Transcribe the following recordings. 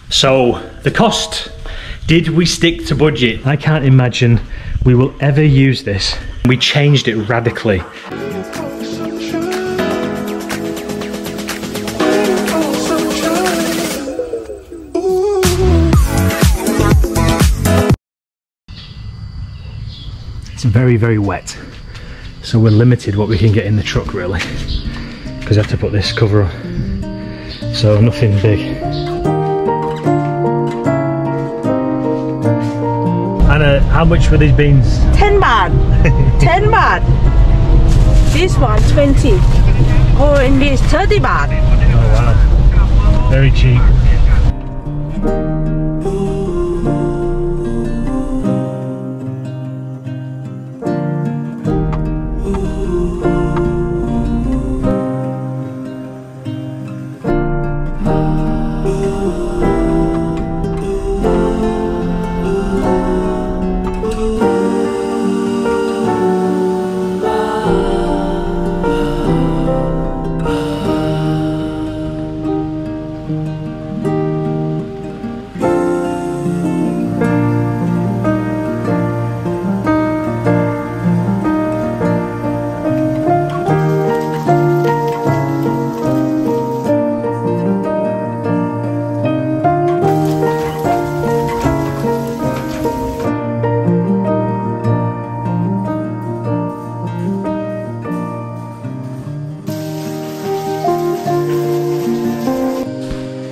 So, the cost. Did we stick to budget? I can't imagine we will ever use this. We changed it radically. It's very, very wet. So we're limited what we can get in the truck really. Because I have to put this cover on. So nothing big. Anna, how much were these beans? 10 baht. 10 baht. This one 20. Oh, and this 30 baht. Oh wow. Very cheap.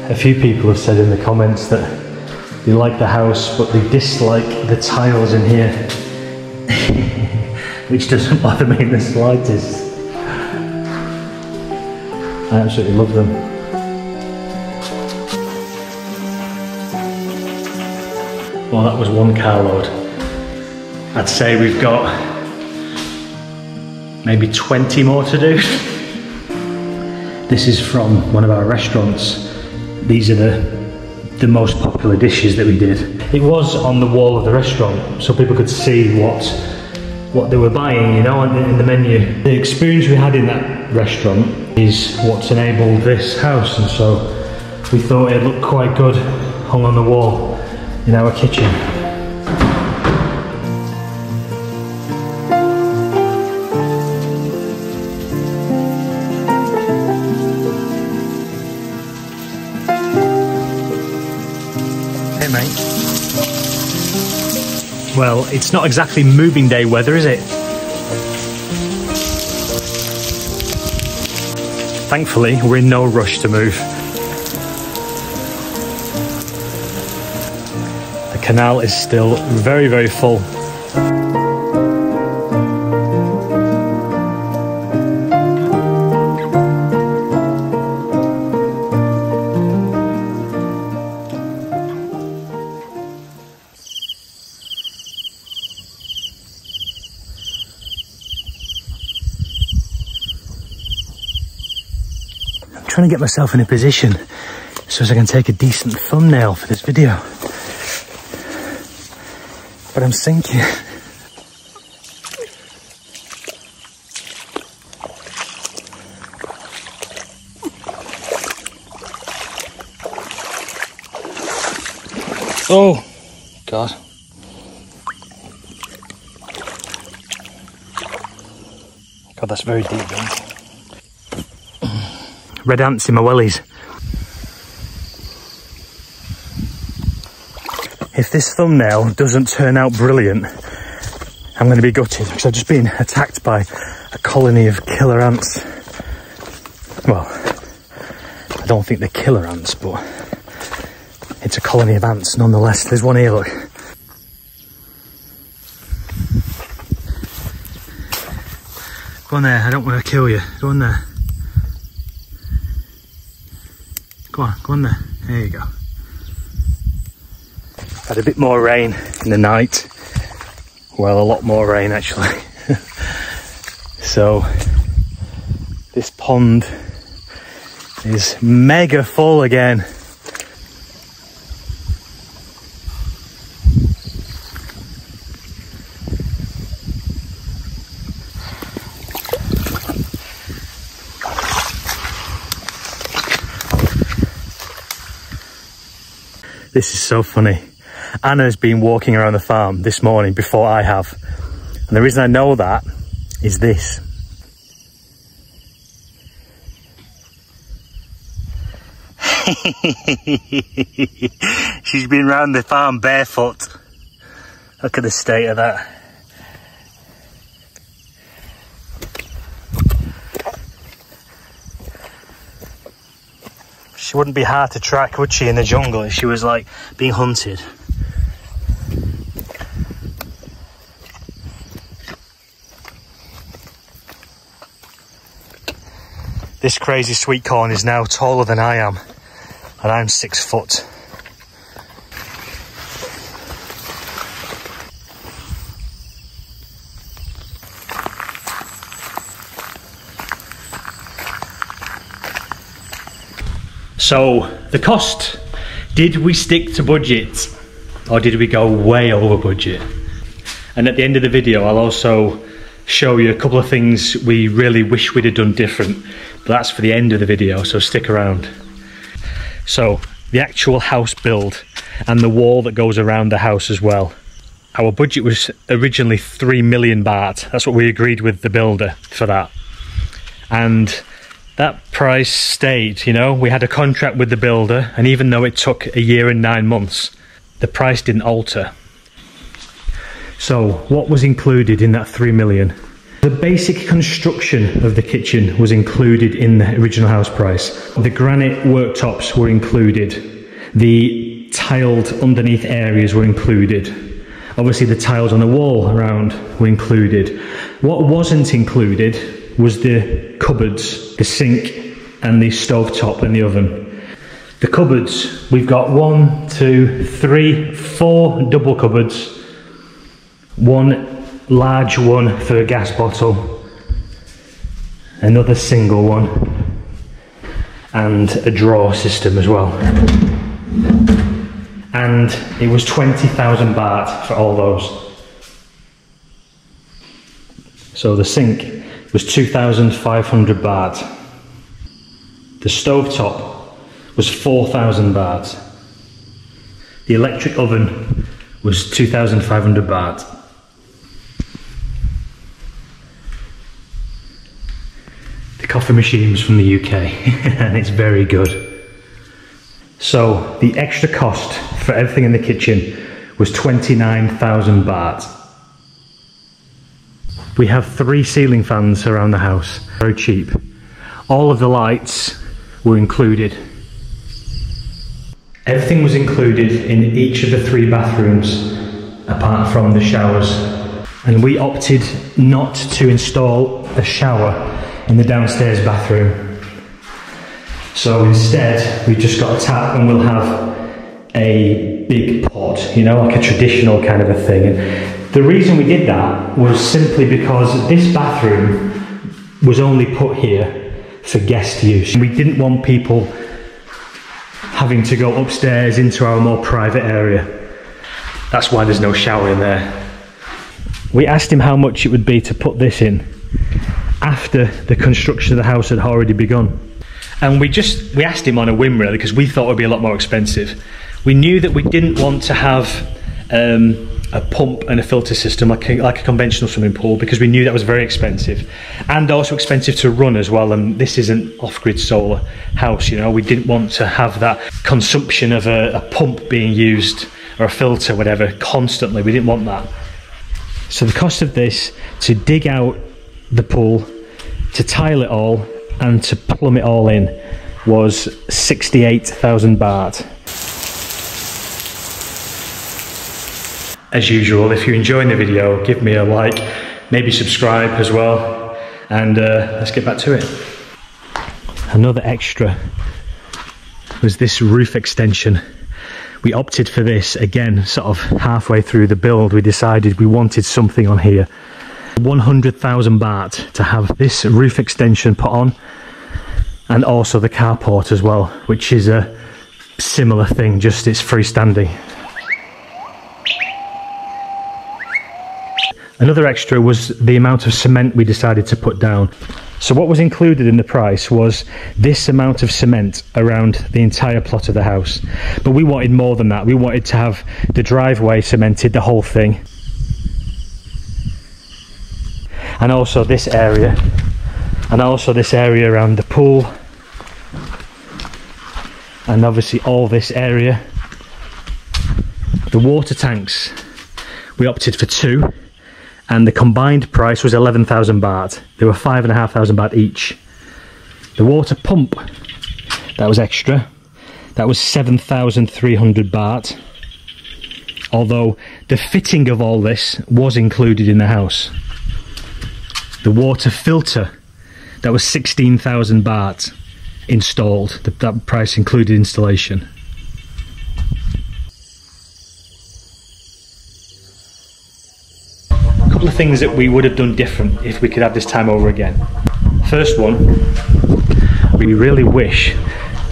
A few people have said in the comments that they like the house but they dislike the tiles in here, which doesn't bother me in the slightest. I absolutely love them. Well, that was one carload. I'd say we've got maybe 20 more to do. This is from one of our restaurants. These are the most popular dishes that we did. It was on the wall of the restaurant so people could see what they were buying, you know, in the menu. The experience we had in that restaurant is what's enabled this house, and so we thought it looked quite good hung on the wall in our kitchen. Hey mate. Well, it's not exactly moving day weather, is it? Thankfully, we're in no rush to move. The canal is still very, very full. Trying to get myself in a position so as I can take a decent thumbnail for this video, but I'm sinking. Oh God. God, that's very deep, man. Red ants in my wellies. If this thumbnail doesn't turn out brilliant, I'm going to be gutted because I've just been attacked by a colony of killer ants. Well, I don't think they're killer ants, but it's a colony of ants nonetheless. There's one here, look. Go on there, I don't want to kill you. Go on there. Go on there. There you go. Had a bit more rain in the night. Well, a lot more rain actually. So this pond is mega full again. This is so funny. Anna's been walking around the farm this morning before I have. And the reason I know that is this. She's been round the farm barefoot. Look at the state of that. She wouldn't be hard to track, would she, in the jungle if she was like being hunted? This crazy sweet corn is now taller than I am, and I'm 6 foot. So, the cost. Did we stick to budget? Or did we go way over budget? And at the end of the video, I'll also show you a couple of things we really wish we'd have done different. But that's for the end of the video, so stick around. So, the actual house build and the wall that goes around the house as well. Our budget was originally 3 million baht. That's what we agreed with the builder for that. And that price stayed, you know. We had a contract with the builder, and even though it took a year and 9 months, the price didn't alter. So, what was included in that 3 million? The basic construction of the kitchen was included in the original house price. The granite worktops were included. The tiled underneath areas were included. Obviously the tiles on the wall around were included. What wasn't included was the cupboards, the sink and the stovetop and the oven. The cupboards, we've got 1, 2, 3, 4 double cupboards, one large one for a gas bottle, another single one, and a drawer system as well. And it was 20,000 baht for all those. So the sink was 2,500 baht. The stovetop was 4,000 baht. The electric oven was 2,500 baht. The coffee machine was from the UK and it's very good. So the extra cost for everything in the kitchen was 29,000 baht. We have 3 ceiling fans around the house, very cheap. All of the lights were included. Everything was included in each of the 3 bathrooms apart from the showers. And we opted not to install a shower in the downstairs bathroom. So instead, we've just got a tap and we'll have a big pot, you know, like a traditional kind of a thing. And the reason we did that was simply because this bathroom was only put here for guest use. We didn't want people having to go upstairs into our more private area. That's why there's no shower in there. We asked him how much it would be to put this in after the construction of the house had already begun. And we asked him on a whim really, because we thought it would be a lot more expensive. We knew that we didn't want to have a pump and a filter system like a conventional swimming pool, because we knew that was very expensive and also expensive to run as well. And this is an off-grid solar house, you know. We didn't want to have that consumption of a pump being used or a filter, whatever, constantly. We didn't want that. So the cost of this, to dig out the pool, to tile it all and to plumb it all in, was 68,000 baht. As usual, if you're enjoying the video, give me a like, maybe subscribe as well, and let's get back to it. Another extra was this roof extension. We opted for this, again, sort of halfway through the build. We decided we wanted something on here. 100,000 baht to have this roof extension put on, and also the carport as well, which is a similar thing, just it's freestanding. Another extra was the amount of cement we decided to put down. So what was included in the price was this amount of cement around the entire plot of the house. But we wanted more than that. We wanted to have the driveway cemented, the whole thing. And also this area. And also this area around the pool. And obviously all this area. The water tanks, we opted for 2. And the combined price was 11,000 baht. They were 5,500 baht each. The water pump, that was extra. That was 7,300 baht. Although the fitting of all this was included in the house. The water filter, that was 16,000 baht installed. That price included installation. Couple of things that we would have done different if we could have this time over again. First one, we really wish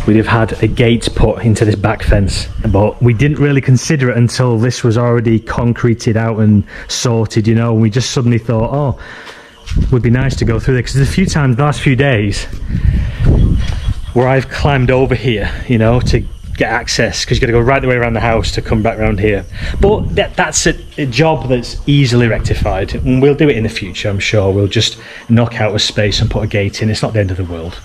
we'd have had a gate put into this back fence, but we didn't really consider it until this was already concreted out and sorted, you know, and we just suddenly thought, oh, it would be nice to go through there, because there's a few times the last few days where I've climbed over here, you know, to get access, because you've got to go right the way around the house to come back around here. But that's a job that's easily rectified, and we'll do it in the future, I'm sure. We'll just knock out a space and put a gate in. It's not the end of the world.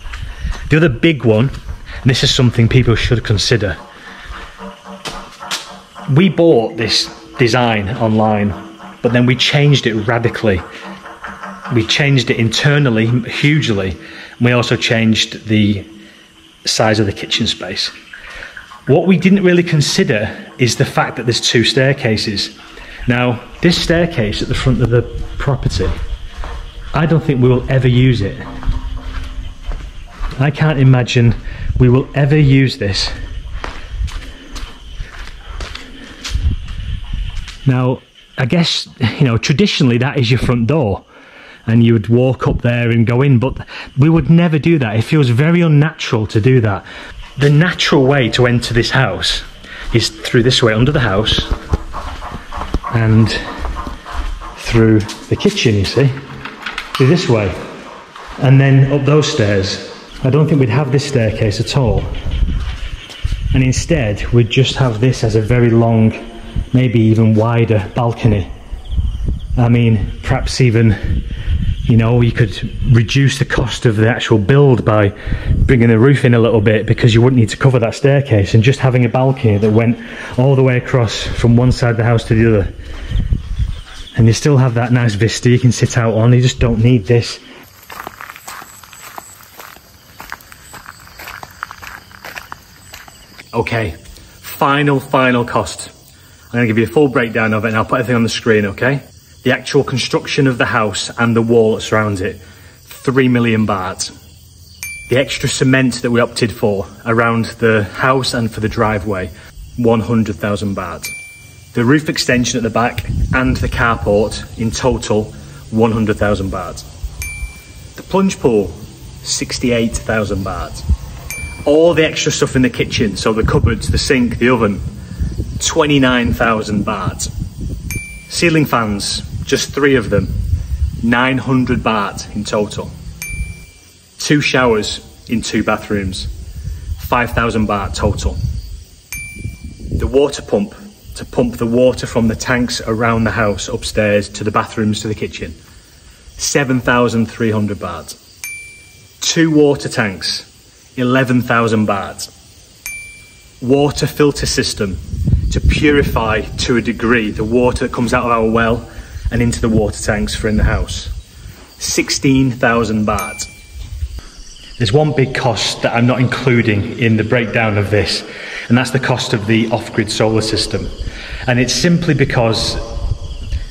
The other big one, and this is something people should consider, we bought this design online, but then we changed it radically. We changed it internally hugely, and we also changed the size of the kitchen space. What we didn't really consider is the fact that there's 2 staircases. Now, this staircase at the front of the property, I don't think we will ever use it. I can't imagine we will ever use this. Now, I guess, you know, traditionally that is your front door, and you would walk up there and go in, but we would never do that. It feels very unnatural to do that. The natural way to enter this house is through this way, under the house, and through the kitchen, you see, through this way, and then up those stairs. I don't think we'd have this staircase at all, and instead we'd just have this as a very long, maybe even wider balcony. I mean, perhaps even, you know, you could reduce the cost of the actual build by bringing the roof in a little bit, because you wouldn't need to cover that staircase, and just having a balcony that went all the way across from one side of the house to the other. And you still have that nice vista you can sit out on. You just don't need this. Okay, final cost. I'm going to give you a full breakdown of it, and I'll put everything on the screen, okay? The actual construction of the house and the wall that surrounds it, 3 million baht. The extra cement that we opted for around the house and for the driveway, 100,000 baht. The roof extension at the back and the carport, in total, 100,000 baht. The plunge pool, 68,000 baht. All the extra stuff in the kitchen, so the cupboards, the sink, the oven, 29,000 baht. Ceiling fans, just 3 of them, 900 baht in total. 2 showers in 2 bathrooms, 5,000 baht total. The water pump, to pump the water from the tanks around the house upstairs to the bathrooms to the kitchen, 7,300 baht. 2 water tanks, 11,000 baht. Water filter system to purify to a degree the water that comes out of our well and into the water tanks for in the house, 16,000 baht. There's one big cost that I'm not including in the breakdown of this, and that's the cost of the off-grid solar system. And it's simply because,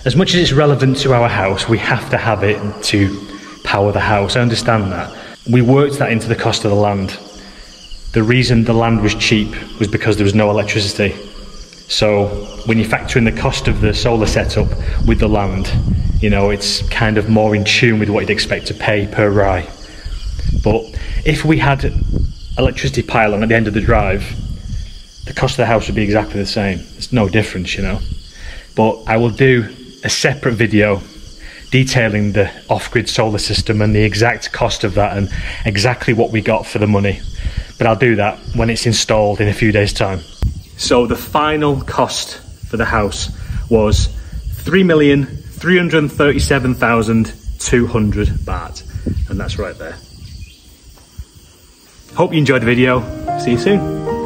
as much as it's relevant to our house, we have to have it to power the house. I understand that. We worked that into the cost of the land. The reason the land was cheap was because there was no electricity. So when you factor in the cost of the solar setup with the land, you know, it's kind of more in tune with what you'd expect to pay per rai. But if we had electricity pylon at the end of the drive, the cost of the house would be exactly the same. There's no difference, you know. But I will do a separate video detailing the off-grid solar system and the exact cost of that and exactly what we got for the money. But I'll do that when it's installed in a few days' time. So the final cost for the house was 3,337,200 baht, and that's right there. Hope you enjoyed the video. See you soon.